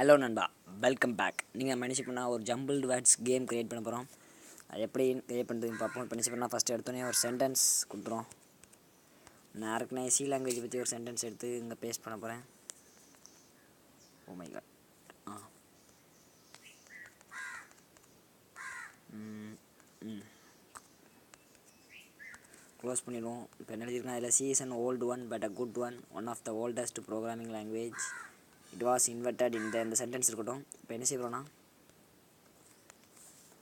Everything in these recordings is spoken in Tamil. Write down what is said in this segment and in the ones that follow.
ஹலோ நண்பா, வெல்கம் பேக். நீங்கள் நம்ம என்ன பண்ணால் ஒரு ஜம்பிள்டு வேர்ட்ஸ் கேம் க்ரியேட் பண்ண போகிறோம். அது எப்படி க்ரியேட் பண்ணுறதுன்னு பார்ப்போம். இப்போ என்ன பண்ணால் ஃபஸ்ட்டு எடுத்தோடனே ஒரு சென்டென்ஸ் கொடுத்துரும். நான் ஏற்கனவே சி லாங்குவேஜ் பற்றி ஒரு சென்டென்ஸ் எடுத்து இங்கே பேஸ்ட் பண்ண போகிறேன். Oh my God. க்ளோஸ் பண்ணிடுவோம். இப்போ என்ன எழுதிருக்கேன், அதில் C is an old one but a good one of the oldest programming language. It was inverted இந்த சென்டென்ஸ் இருக்கட்டும். இப்போ என்ன செய்கிறோன்னா,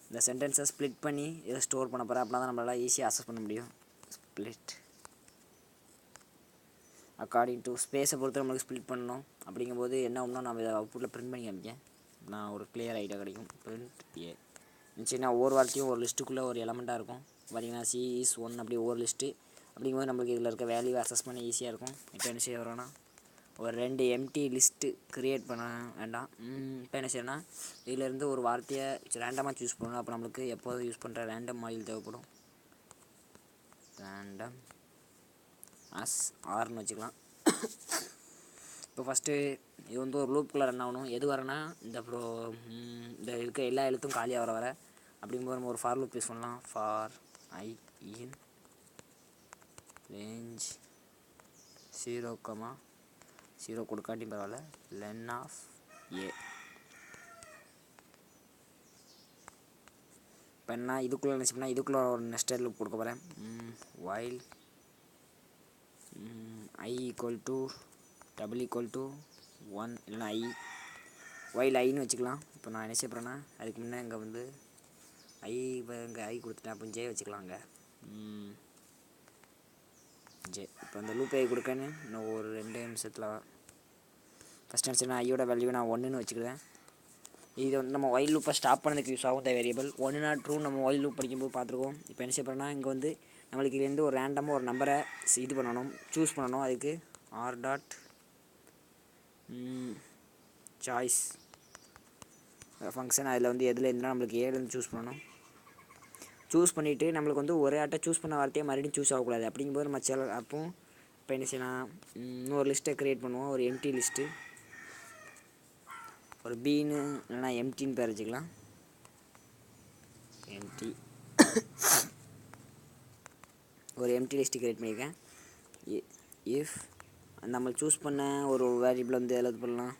இந்த சென்டென்ஸை ஸ்ப்ளிட் பண்ணி இதை ஸ்டோர் பண்ண போகிறேன். அப்படின்னா தான் நம்மளால் ஈஸியாக அக்சஸ் பண்ண முடியும். ஸ்ப்ளிட் அக்கார்டிங் டு ஸ்பேஸை பொறுத்து நம்மளுக்கு ஸ்ப்ளிட் பண்ணணும். அப்படிங்கும்போது என்ன ஒன்றா நம்ம இதை அவுட்புட்டில் ப்ரிண்ட் பண்ணி காமிக்கேன். நான் ஒரு கிளியர் ஐடியா கிடைக்கும். ப்ரிண்ட் ஏ இருந்துச்சுன்னா ஒவ்வொரு வார்த்தையும் ஒரு லிஸ்ட்டுக்குள்ளே ஒரு எலமெண்ட்டாக இருக்கும். பார்த்திங்கன்னா சி இஸ் ஒன் அப்படி ஒவ்வொரு லிஸ்ட்டு. அப்படிங்கும்போது நம்மளுக்கு இதில் இருக்க வேல்யூ அக்சஸ் பண்ண ஈஸியாக இருக்கும். இப்போ என்ன செய்ய வரோன்னா, ஒரு 2 எம்டி லிஸ்ட்டு க்ரியேட் பண்ண வேண்டாம். இப்போ என்ன செய்யணும்னா, இதிலேருந்து ஒரு வார்த்தையை ரேண்டமாக சூஸ் பண்ணணும். அப்போ நம்மளுக்கு எப்போதும் யூஸ் பண்ணுற ரேண்டம் மாடல் தேவைப்படும். ரேண்டம் அஸ் ஆர்னு வச்சுக்கலாம். இப்போ ஃபஸ்ட்டு இது வந்து ஒரு லூப்புக்குள்ளே ரன் ஆகணும். எது வரேன்னா, இந்த இருக்க எல்லா எழுத்தும் காலியாக வர அப்படிங்கும்போது நம்ம ஒரு ஃபார் லூப் யூஸ் பண்ணலாம். ஃபார் ஐ இன் ரேஞ்ச் 0, கொடுக்காட்டியும் பரவாயில்ல, லென் ஆஃப் ஏ. இப்போ என்ன இதுக்குள்ளே நினச்சோம்னா, இதுக்குள்ளே ஒரு நெஸ்டட் லூப் கொடுக்க போகிறேன். While I equal to double equal to 1 இல்லைனா ஐ, வைல் ஐன்னு வச்சுக்கலாம். இப்போ நான் என்ன செய்யப்படுறேன்னா, அதுக்கு முன்னே இங்கே வந்து இங்கே ஐ கொடுத்துட்டேன். அப்போ ஜே வச்சுக்கலாம். அங்கே ஜே. இப்போ அந்த லூப் ஐ கொடுக்கன்னு இன்னும் ஒரு 2 நிமிஷத்தில் ஃபஸ்ட் நினச்சேன்னா ஐயோட வேல்யூ நான் 1ன்னு வச்சுக்கிறேன். இது வந்து நம்ம ஒயில் லூப்பை ஸ்டாப் பண்ணதுக்கு யூஸ் ஆகும். இந்த வேரியபிள் 1 ட்ரூ நம்ம ஒயில் லூப் படிக்கும்போது பார்த்துருக்கோம். இப்போ என்ன செய்யப்படுறோன்னா, இங்கே வந்து நம்மளுக்கு இதுலேருந்து ஒரு ரேண்டமாக ஒரு நம்பரை இது பண்ணணும், சூஸ் பண்ணணும். அதுக்கு ஆர் டாட் சாய்ஸ் ஃபங்க்ஷன். அதில் வந்து எதில் இருந்தால் நம்மளுக்கு ஏலேருந்து சூஸ் பண்ணணும். சூஸ் பண்ணிவிட்டு நம்மளுக்கு வந்து ஒரே ஆட்டை சூஸ் பண்ண வார்த்தையை மறுபடியும் சூஸ் ஆகக்கூடாது. அப்படிங்கும்போது நம்ம அப்போ இப்போ என்ன செய்யலாம், இன்னொரு லிஸ்ட்டை க்ரியேட் பண்ணுவோம். ஒரு எம்டி லிஸ்ட்டு, ஒரு பீன்னு இல்லைனா எம்டின்னு பேர் வச்சுக்கலாம். எம்டி ஒரு எம்டி லிஸ்ட்டு க்ரியேட் பண்ணியிருக்கேன். இஃப் நம்ம சூஸ் பண்ண ஒரு வேரியபிள் வந்து எதாவது பண்ணலாம்,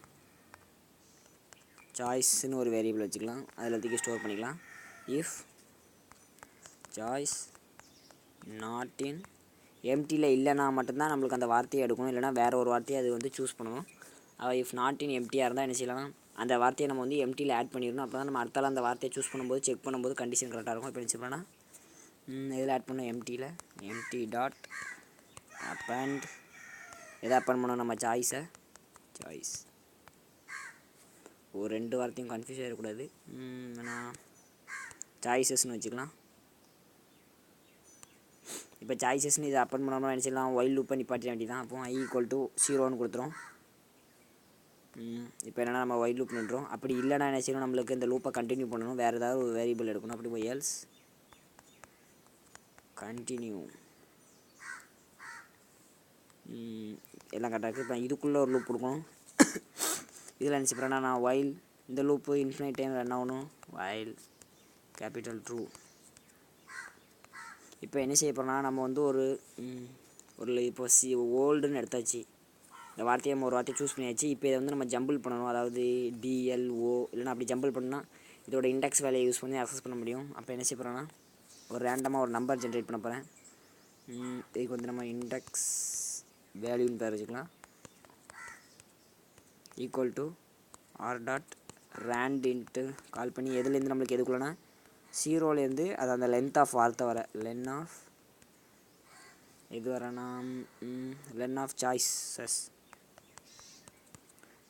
சாய்ஸ்ன்னு ஒரு வேரியபிள் வச்சுக்கலாம். அதில் தூக்கி ஸ்டோர் பண்ணிக்கலாம். இஃப் சாய்ஸ் நாட் இன் எம்டியில் இல்லைனா மட்டும்தான் நம்மளுக்கு அந்த வார்த்தையை எடுக்கணும். இல்லைனா வேறு ஒரு வார்த்தையை அது வந்து சூஸ் பண்ணணும். இஃப் நாட் இன் எம்டியாக இருந்தால் என்ன செய்யலாம், அந்த வார்த்தையை நம்ம வந்து எம்டியில் ஆட் பண்ணிடணும். அப்போ தான் நம்ம அடுத்தால அந்த வார்த்தையை சூஸ் பண்ணும்போது செக் பண்ணும்போது கண்டிஷன் கரெக்டாக இருக்கும். இப்போ என்ன செய்யலாம், இதில் ஆட் பண்ணோம் எம்டியில் எம்டி டாட் அப்பண்ட் எதை அப்பண்ட் பண்ணோம் நம்ம சாய்ஸ் ஒரு 2 வார்த்தையும் கன்ஃபியூஸ் ஆகிடக்கூடாது. நான் சாய்ஸஸ்ன்னு வச்சுக்கலாம். இப்போ சாய்ஸஸ்ன்னு இதை அப்பண்ட் பண்ணோம்னா என்ன செய்யலாம், ஒயில் லூப்பை நிப்பாட்ட வேண்டியதான். அப்போ ஐ ஈக்குவல் டு 0ன்னு கொடுத்துரும். இப்போ என்னென்னா நம்ம ஒயில் லூப் நின்றோம். அப்படி இல்லைனா என்ன செய்யணும், நம்மளுக்கு இந்த லூப்பை கண்டினியூ பண்ணணும். வேறு ஏதாவது ஒரு வேரியபிள் எடுக்கணும். அப்படி போய் எல்ஸ் கண்டினியூ எல்லாம் கரெக்டாக இருக்குது. இப்போ இதுக்குள்ளே ஒரு லூப் கொடுக்கணும். இதில் என்ன செய்யறேன்னா, நான் வைல் இந்த லூப்பு இன்ஃபினைட் டைம் ரன் ஆகணும். While capital true. இப்போ என்ன செய்ய போகிறோம்னா, நம்ம வந்து ஒரு இப்போ ஓல்டுன்னு எடுத்தாச்சு. இந்த வார்த்தையை நம்ம ஒரு வார்த்தையை சூஸ் பண்ணியாச்சு. இப்போ இதை வந்து நம்ம ஜம்பிள் பண்ணணும். அதாவது டிஎல்ஓ இல்லைனா அப்படி ஜம்பிள் பண்ணால் இதோட இண்டெக்ஸ் வேலையை யூஸ் பண்ணி அக்சஸ் பண்ண முடியும். அப்போ என்ன செய்ய போகிறோன்னா, ஒரு ரேண்டமாக ஒரு நம்பர் ஜென்ரேட் பண்ண போகிறேன். இதுக்கு வந்து நம்ம இண்டெக்ஸ் வேல்யூன்னு பேர் வச்சுக்கலாம். Equal to R dot rand into call பண்ணி எதுலேருந்து நம்மளுக்கு எதுக்குள்ளனா 0லேருந்து அது அந்த லென்த் ஆஃப் வார்த்தை வர லென் ஆஃப் எது வரேன்னா லென் ஆஃப்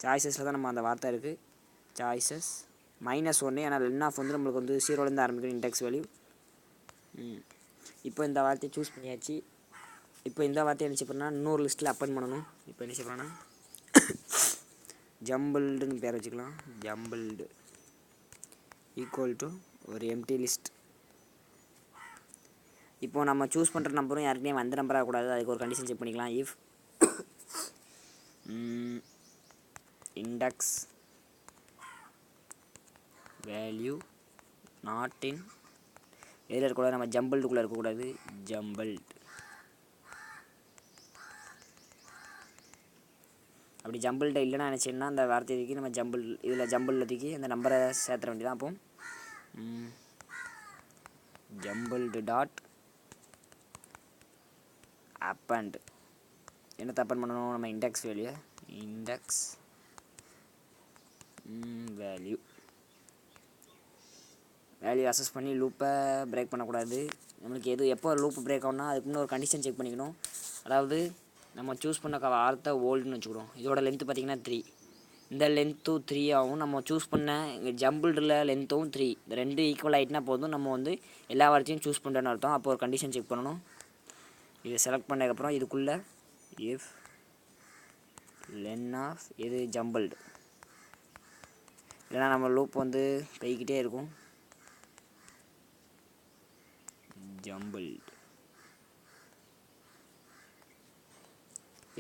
சாய்ஸஸில் தான் நம்ம அந்த வார்த்தை இருக்குது. சாய்ஸஸ் -1. ஏன்னா லென் ஆஃப் வந்து நம்மளுக்கு வந்து 0லேருந்து ஆரம்பிக்கணும் இண்டெக்ஸ் வேல்யூ. இப்போ இந்த வார்த்தையை சூஸ் பண்ணியாச்சு. இப்போ இந்த வார்த்தையை என்ன செய்யணும்னா, இன்னொரு லிஸ்ட்டில் அப்பன் பண்ணணும். இப்போ என்ன செய்யணும்னா, ஜம்பிள்டுன்னு பேர் வச்சுக்கலாம். ஜம்பிள்டு ஈக்குவல் டு ஒரு எம்டி லிஸ்ட். இப்போ நம்ம சூஸ் பண்ணுற நம்பரும் யாருக்குனே வந்த நம்பராக கூடாது. அதுக்கு ஒரு கண்டிஷன் செக் பண்ணிக்கலாம். If index value not in எதில் இருக்கக்கூடாது, நம்ம ஜம்பிள்டுக்குள்ளே இருக்கக்கூடாது, ஜம்பிள்டு. அப்படி ஜம்பிள்டு இல்லைன்னா நினச்சின்னா அந்த வார்த்தைக்கு நம்ம ஜம்பிள் இதில் ஜம்பிளில் தூக்கி அந்த நம்பரை சேர்த்துற வேண்டியதான். அப்போ ஜம்பிள்டு டாட் அப்பண்ட் என்ன தப்பன் பண்ணணும், நம்ம index value index value access பண்ணி லூப்பை பிரேக் பண்ணக்கூடாது. நம்மளுக்கு எப்போ லூப் பிரேக் ஆகும்னா அதுக்கு முன்னே ஒரு கண்டிஷன் செக் பண்ணிக்கணும். அதாவது நம்ம சூஸ் பண்ண வார்த்தை ஓல்டுன்னு வச்சுக்கிறோம். இதோட லென்த்து பார்த்திங்கன்னா 3, இந்த லென்த்தும் 3 ஆகும். நம்ம சூஸ் பண்ண இங்கே ஜம்பிள்டில் லென்த்தும் 3, இந்த ரெண்டு ஈக்குவல் ஆகிட்டுனா போதும், நம்ம வந்து எல்லா வார்த்தையும் சூஸ் பண்ணுறேன்னு அர்த்தம். அப்போ ஒரு கண்டிஷன் செக் பண்ணணும். இதை செலக்ட் பண்ணதுக்கப்புறம் இதுக்குள்ளே இஃப் லென் ஆஃப் இது ஜம்பிள்டு, இல்லைனா நம்ம லூப் வந்து போய்கிட்டே இருக்கும். ஜம்பிள்டு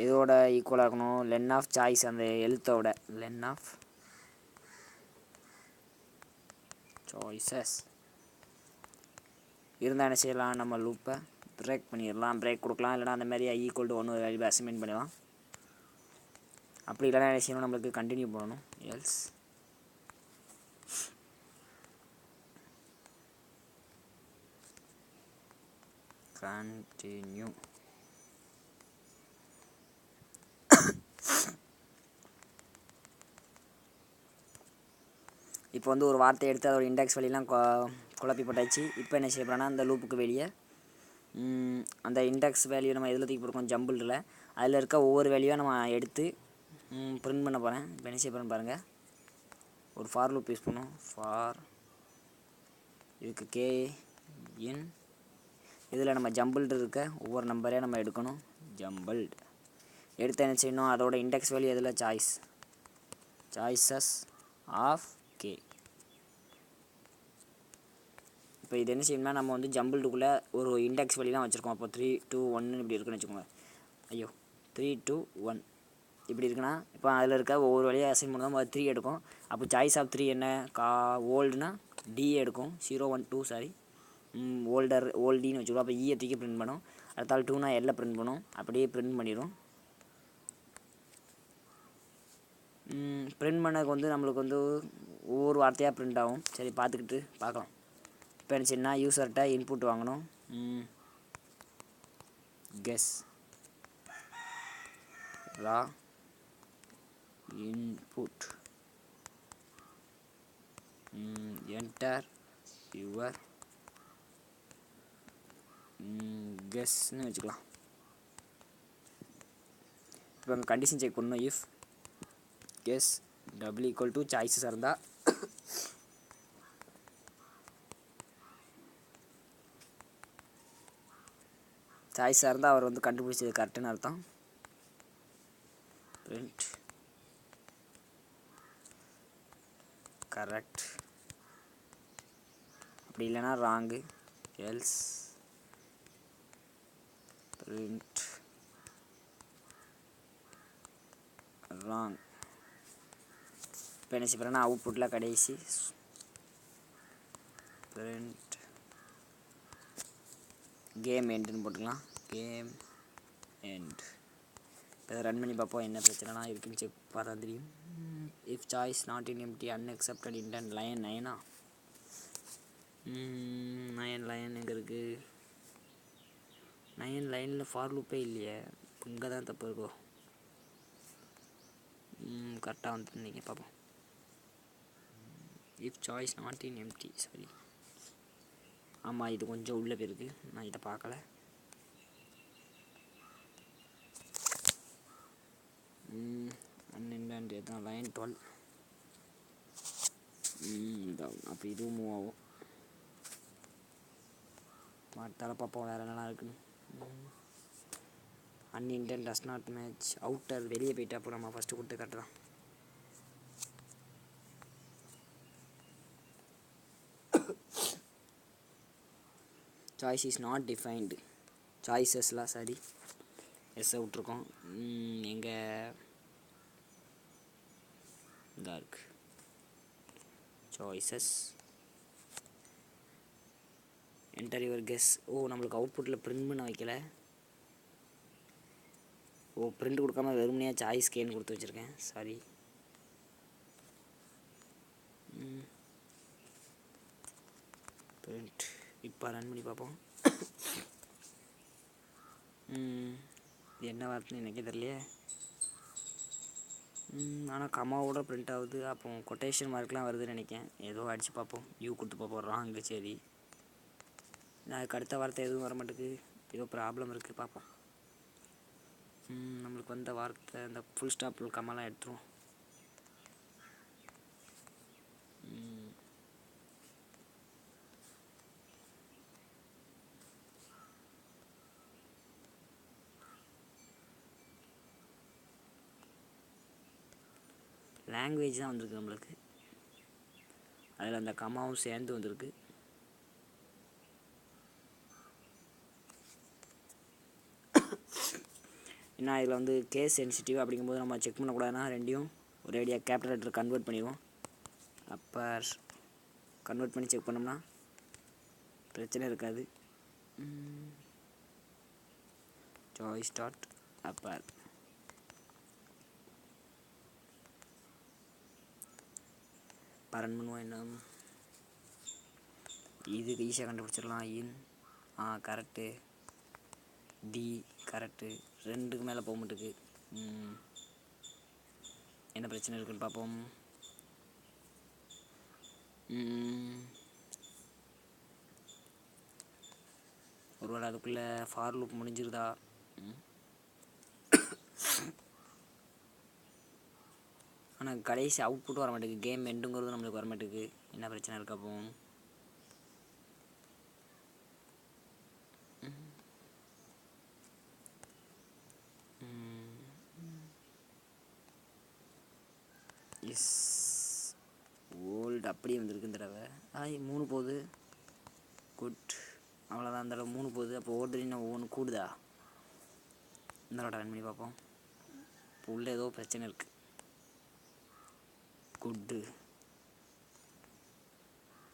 இதோட ஈக்குவலாக இருக்கணும் லென் ஆஃப் சாய்ஸ், அந்த எழுத்தோட லென் ஆஃப் சாய்ஸஸ் இருந்தால் என்ன செய்யலாம், நம்ம லூப்பை பிரேக் பண்ணிடலாம், பிரேக் கொடுக்கலாம். இல்லைனா அந்த மாதிரி ஈக்குவல் டு 1 ஒரு வேல்யூ அசைன்மெண்ட் பண்ணலாம். அப்படி இல்லைனா என்ன செய்யணும், நம்மளுக்கு கண்டினியூ பண்ணணும். Else continue. இப்போ வந்து ஒரு வார்த்தையை எடுத்து அதோட இண்டெக்ஸ் வெளியெலாம் குழப்பி போட்டாச்சு. இப்போ என்ன செய்ய போகிறோன்னா அந்த லூப்புக்கு வெளியே அந்த இண்டெக்ஸ் வேல்யூ நம்ம எதில் தூக்கி போட்டுருக்கோம், ஜம்பிள்டில், அதில் இருக்க ஒவ்வொரு வேல்யூவாக நம்ம எடுத்து பிரிண்ட் பண்ண போகிறேன். இப்போ என்ன செய்ய போகிறேன்னு பாருங்கள். ஒரு ஃபார் லூப் யூஸ் பண்ணும். ஃபார் இதுக்கு கே இன் இதில் நம்ம ஜம்பிள்டு இருக்க ஒவ்வொரு நம்பரையும் நம்ம எடுக்கணும். ஜம்பிள்டு எடுத்து என்ன செய்யணும், அதோட இண்டெக்ஸ் வேல்யூ எதில் சாய்ஸஸ் ஆஃப் கே. இப்போ இது என்ன செய்யணும்னா நம்ம வந்து ஜம்பிள்டுக்குள்ளே ஒரு இண்டெக்ஸ் வேல்யூ தான் வச்சுருக்கோம். அப்போ 3 2 1 இப்படி இருக்குன்னு வச்சுக்கோங்க. 3 2 1 இப்படி இருக்குன்னா இப்போ அதில் இருக்க ஒவ்வொரு வழியாக அசைன் பண்ணால் அது 3 எடுக்கும். அப்போ சாய்ஸ் ஆஃப் 3 என்ன, ஓல்டுனா டி எடுக்கும். 0 1 2 சாரி ஓல்டின்னு வச்சுக்கோ. அப்போ ஈயை தூக்கி பிரிண்ட் பண்ணும். அடுத்தால் 2னா எல்லை பிரிண்ட் பண்ணும். அப்படியே பிரிண்ட் பண்ணிடும். பிரிண்ட் பண்ணதுக்கு வந்து நம்மளுக்கு வந்து ஒவ்வொரு வார்த்தையாக பிரிண்ட் ஆகும். சரி பார்த்துக்கிட்டு பார்க்கலாம். இப்போ என்ன செய்யணும்னா யூசர்கிட்ட இன்புட் வாங்கணும். Guess raw input enter your கெஸ்ன்னு வச்சுக்கலாம். இப்போ அங்கே கண்டிஷன் செக் பண்ணணும். If guess double equal to சாய்ஸஸாக இருந்தால் அவர் வந்து கண்டுபிடிச்சது கரெக்டுன்னு அர்த்தம். பிரிண்ட் கரெக்ட், அப்படி இல்லைன்னா ராங்கு. Else print wrong. இப்போ என்ன செய்யறேன்னா அவுட்புட்டில் கடைசி பிரிண்ட் கேம் எண்டுன்னு போட்டுக்கலாம். Game end. இப்போ ரன் பண்ணி பார்ப்போம் என்ன பிரச்சனைனா இருக்குன்னு செக் பார்த்தா தெரியும். If choice not in empty unexpected indent line 9 line எங்கே இருக்குது, 9 லைனில் ஃபார் லூப்பே இல்லையே, இங்கே தான் தப்பு இருக்கோ. கரெக்டாக வந்துட்டு நீங்கள் பார்ப்போம். If choice not in empty, sorry ஆமாம் இது கொஞ்சம் உள்ளே போயிருக்கு, நான் இதை பார்க்கல. அன்இன்டென்ட் தான் லைன் 12. அப்போ இதுவும் மூவ் ஆகும். மாட்டால பார்ப்போம் வேறு என்னெல்லாம் இருக்குன்னு. அன்இன்டென்ட் டஸ் நாட் மேட்ச் அவுட்டர் வெளியே போயிட்டா. அப்போ நம்ம ஃபஸ்ட்டு கொடுத்து கட்டுறோம். சாய்ஸ் இஸ் நாட் டிஃபைன்டு, சாய்ஸஸ்லாம் சரி எஸ்ஸை விட்ருக்கோம். எங்கே இதாக இருக்குது சாய்ஸஸ் என்டர் யுவர் கெஸ். நம்மளுக்கு அவுட்புட்டில் பிரிண்ட் பண்ண வைக்கல. பிரிண்ட் கொடுக்காம வெறுமனையாக சாய்ஸ் கேன்னு கொடுத்து வச்சுருக்கேன், சாரி. பிரிண்ட் இப்போ ரன் பண்ணி பார்ப்போம். இது என்ன வார்த்தைன்னு எனக்கே தெரியலையே. ஆனால் கம்மாவோட பிரிண்ட் ஆகுது. அப்போ கொட்டேஷன் மார்க்லாம் வருதுன்னு நினைக்கிறேன். ஏதோ அடித்து பார்ப்போம். யூ கொடுத்து பார்ப்போம். ராங்கு. சரி, நான் அதுக்கு அடுத்த வார்த்தை எதுவும் வர மாட்டேங்குது. ஏதோ ப்ராப்ளம் இருக்குது, பார்ப்போம். நம்மளுக்கு வந்த வார்த்தை இந்த ஃபுல் ஸ்டாப்பில் கம்மாலாம் எடுத்துருவோம். லாங்குவேஜ் தான் வந்திருக்கு நம்மளுக்கு. அதில் அந்த கம்மாவும் சேர்ந்து வந்திருக்கு. ஏன்னா இதில் வந்து கேஸ் சென்சிட்டிவ் அப்படிங்கும்போது நம்ம செக் பண்ணக்கூடாதுன்னா ரெண்டையும் ஒரேடியாக கேபிட்டல் லெட்டர் கன்வெர்ட் பண்ணிடுவோம். அப்போ கன்வெர்ட் பண்ணி செக் பண்ணோம்னா பிரச்சனை இருக்காது. Choice dot Appar. ரன் பண்ணுவோம். என்ன இதுக்கு ஈஸியாக கண்டுபிடிச்சிடலாம். In correct. டி கரெக்டு. 2க்கு மேலே போக மாட்டுக்கு. என்ன பிரச்சனை இருக்குன்னு பார்ப்போம். ஒருவேளை அதுக்குள்ளே ஃபார் லூப் முடிஞ்சிருதா? ஆனால் கடைசி அவுட்புட்டும் வர மாட்டேங்குது. கேம் எண்டுங்கிறது நம்மளுக்கு வர மாட்டேங்குது. என்ன பிரச்சனை இருக்கு அப்போ? எஸ், ஓல்டு அப்படியே வந்திருக்கு இந்த தடவை. 3 போகுது. குட், அவ்வளோதான். இந்த தடவை 3 போகுது. அப்போ ஓடுறீங்கன்னா ஒவ்வொன்று கூடுதா? இந்த தடவை ரன் பண்ணி பார்ப்போம். இப்போ உள்ள ஏதோ பிரச்சனை இருக்குது. குட்டு,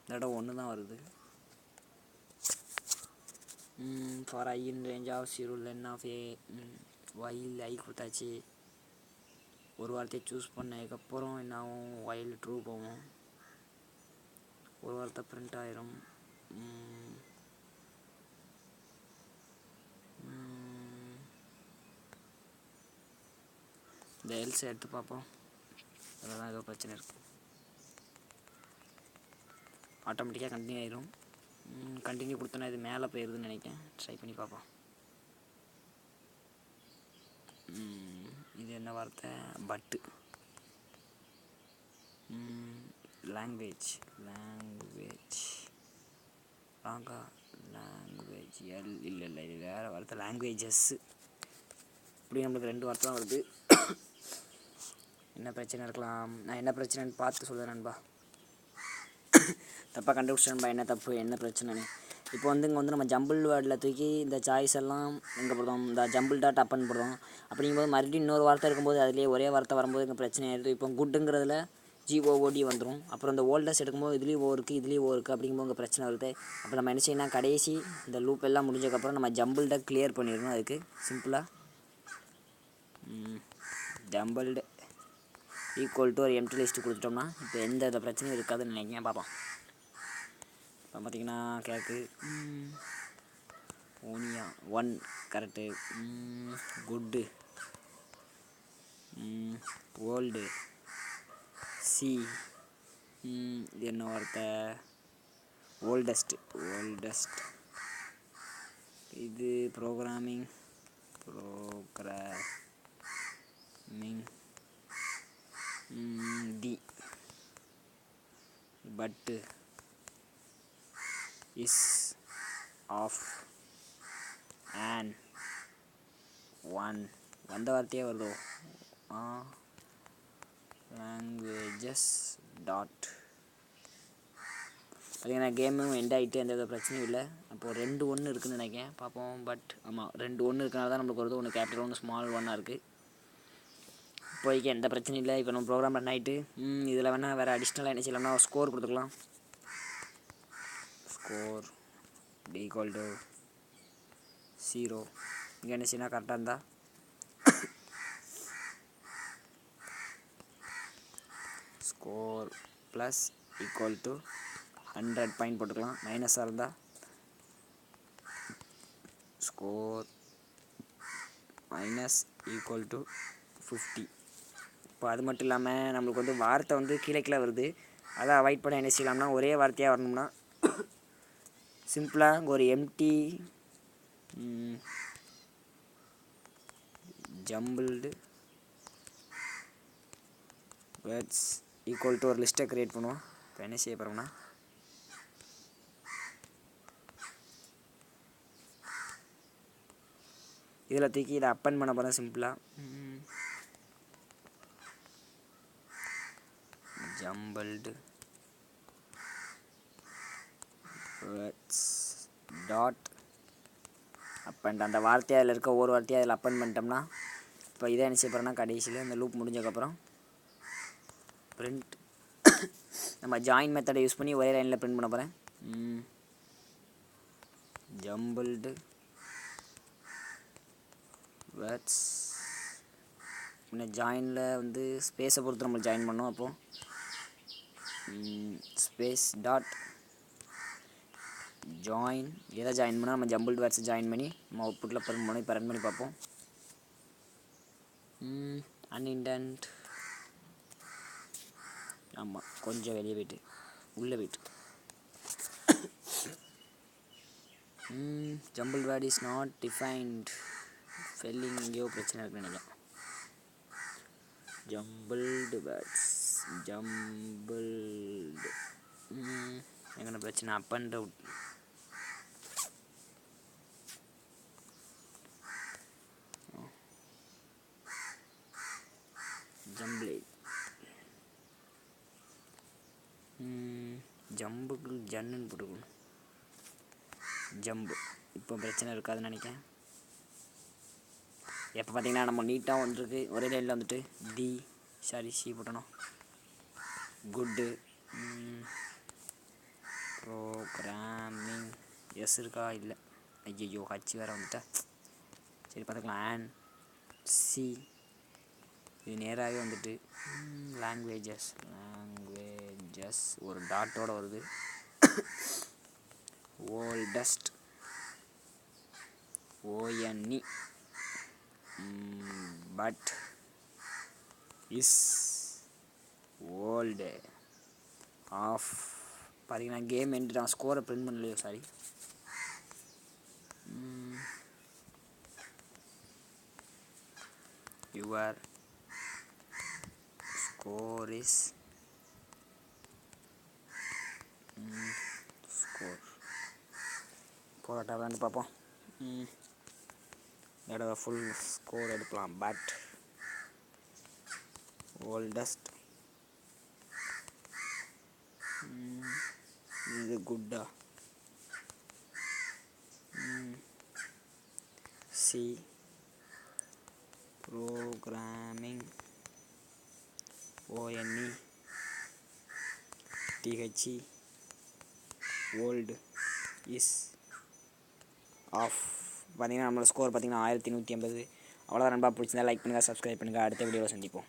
இந்த தடவை 1 தான் வருது. For i in range of 0 len of a. While i கொடுத்தாச்சு. ஒரு வார்த்தையை சூஸ் பண்ணதுக்கப்புறம் என்ன ஆகும்? வைல் ட்ரூ போவோம். ஒரு வார்த்தை பிரிண்ட் ஆயிரும். இந்த எல்ஸை எடுத்து பார்ப்போம். அதில் தான் ஏதோ பிரச்சனை இருக்குது. ஆட்டோமேட்டிக்காக கண்டினியூ ஆயிரும். கண்டினியூ கொடுத்தோன்னா இது மேலே போயிடுதுன்னு நினைக்கிறேன். ட்ரை பண்ணி பார்ப்போம். இது என்ன வார்த்தை? பட்டு. லாங்குவேஜ் ராங்கா. லாங்குவேஜ் இல்லை இது வேறு வார்த்தை. லாங்குவேஜஸ். இப்படி நம்மளுக்கு 2 வார்த்தை தான் வருது. என்ன பிரச்சனை இருக்கலாம்? நான் என்ன பிரச்சனைன்னு பார்த்து சொல்லுறேன் நண்பா. தப்பாக கண்டுபிடிச்சேன்பா. என்ன தப்பு, என்ன பிரச்சனைன்னு. இப்போ இங்கே நம்ம ஜம்பிள் வேர்டில் தூக்கி இந்த சாய்ஸ் எல்லாம் எங்கே போடுறோம்? இந்த ஜம்பிள் டாட் அப்பன்னு போடுறோம். அப்படிங்கும்போது மறுபடியும் இன்னொரு வார்த்தை இருக்கும்போது அதிலே ஒரே வார்த்தை வரும்போது இங்கே பிரச்சனை ஆயிடுது. இப்போ குட்டுங்கிறதுல GOOD வந்துடும். அப்புறம் இந்த ஓல்டஸ் எடுக்கும்போது இதுலேயும் இருக்குது, இதுலேயும் இருக்குது. அப்படிங்கும்போது இங்கே பிரச்சனை வருது. அப்போ நம்ம என்ன செய்யணும்? கடைசி இந்த லூப் எல்லாம் முடிஞ்சதுக்கப்புறம் நம்ம ஜம்பிள்டை கிளியர் பண்ணிடணும். அதுக்கு சிம்பிளாக ஜம்பிள்டு ஈக்குவல் டு ஒரு எம்டி லிஸ்ட்டு கொடுத்துட்டோம்னா இப்போ எந்த பிரச்சனையும் இருக்காதுன்னு நினைக்கிறேன். பார்ப்போம். இப்போ பார்த்திங்கன்னா கேக்கு ஓனியா 1 கரெக்டு. Good, old, C. இது என்ன வார்த்தை? ஓல்டஸ்ட். இது ப்ரோக்ராமிங் டி. But, is, of, on, one. வந்த வார்த்தையே வருதோ? Languages dot. பார்த்தீங்கன்னா கேமும் எண்ட் ஆகிட்டு எந்த பிரச்சனையும் இல்லை. அப்போது 2 1 இருக்குதுன்னு நினைக்கிறேன். பார்ப்போம். பட் ஆமாம், 2 1 இருக்கனால தான் நம்மளுக்கு வருது. ஒன்று கேபிட்டல், ஒன்று ஸ்மால் 1 இருக்குது. இப்போதைக்கு எந்த பிரச்சனையும் இல்லை. இப்போ நம்ம ப்ரோக்ராம் ரன் ஆகிட்டு இதில் வேணால் வேறு அடிஷ்னலாக என்ன செய்யலாம்னா ஸ்கோர் கொடுத்துக்கலாம். ஸ்கோர் = 0. இங்கே என்ன செய்யணும் கரெக்டாக இருந்தால் ஸ்கோர் ப்ளஸ் = 100 பாயிண்ட் போட்டுக்கலாம். மைனஸாக இருந்தால் ஸ்கோர் -= 50. இப்போ அது மட்டும் இல்லாமல் நம்மளுக்கு வந்து வார்த்தை வந்து கீழே வருது. அதை அவாய்ட் பண்ண என்ன செய்யலாம்னா ஒரே வார்த்தையாக வரணும்னா சிம்பிளாக ஒரு எம்டி ஜம்பிள்டு வேர்ட்ஸ் = ஒரு லிஸ்ட்டை க்ரியேட் பண்ணுவோம். இப்போ என்ன செய்ய போகிறோம்னா இதில் தூக்கி இதை அப்பன் பண்ண போகிறேன். சிம்பிளாக ஜம்பிள்டு வேர்ட்ஸ் டாட் அப்பன். அந்த வார்த்தையாக அதில் இருக்க ஒவ்வொரு வார்த்தையாக அதில் அப்பன் பண்ணிட்டோம்னா இப்போ இதை என்ன செய்ய போகிறோம்னா கடைசியில் அந்த லூப் முடிஞ்சதுக்கப்புறம் பிரிண்ட் நம்ம ஜாயின் மெத்தடை யூஸ் பண்ணி ஒரே லைனில் பிரிண்ட் பண்ண போகிறேன். ஜம்பிள்டு வேர்ட்ஸ் பின்ன ஜாயினில் வந்து ஸ்பேஸை பொறுத்து நம்ம ஜாயின் பண்ணோம். அப்போது ஸ்பேஸ் டாட் ஜாயின் எதை ஜாயின் பண்ணால் நம்ம ஜம்பிள்டு வேர்ட்ஸ் ஜாயின் பண்ணி நம்ம அவுட்புட்டில் பிரிண்ட் பண்ணி இப்போ ரன் பண்ணி பார்ப்போம். அன்இன்டென்ட் ஆமாம் கொஞ்சம் வெளியே போய்ட்டு உள்ளே போய்ட்டு jumbled word is not defined. Spelling எங்கேயோ பிரச்சனை இருக்குன்னு நினைக்கிறேன். ஜம்பிள்டு வேர்ட்ஸ் ஜம்பிள்டு எங்கே பிரச்சனை அப் அண்ட் அவுட். ஜம்பிள் ஜம்புக்கு ஜன்னுன்னு போட்டுக்கணும். ஜம்பு இப்போ பிரச்சனை இருக்காதுன்னு நினைக்கிறேன். எப்போ பார்த்தீங்கன்னா நம்ம நீட்டாக வந்துருக்கு ஒரே லைனில் வந்துட்டு சி போட்டணும். குட்டு ப்ரோக்ராமிங் எஸ் இருக்கா இல்லை ஐயோ ஹச் வேறு வந்துட்டா. சரி பார்த்துக்கலாம். சி இது நேராகவே வந்துட்டு லாங்குவேஜஸ் ஒரு டாட்டோட வருது. Oldest ONE but is old of. பார்த்தீங்கன்னா கேம் எண்டு நான் ஸ்கோரை பிரிண்ட் பண்ணலையோ sorry. Your score is score போராட்டா வந்து பார்ப்போம். இதோட ஃபுல் ஸ்கோர் எடுக்கலாம். பட் ஓல்டஸ்ட் இது குட்டா C programming ONE THE old is of. பார்த்தீங்கன்னா நம்மளோட ஸ்கோர் பார்த்தீங்கன்னா 1150. அவ்வளோதான் நண்பா. பிடிச்சிருந்தா லைக் பண்ணுங்கள், சப்ஸ்கிரைப் பண்ணுங்கள். அடுத்த வீடியோவில் சந்திப்போம்.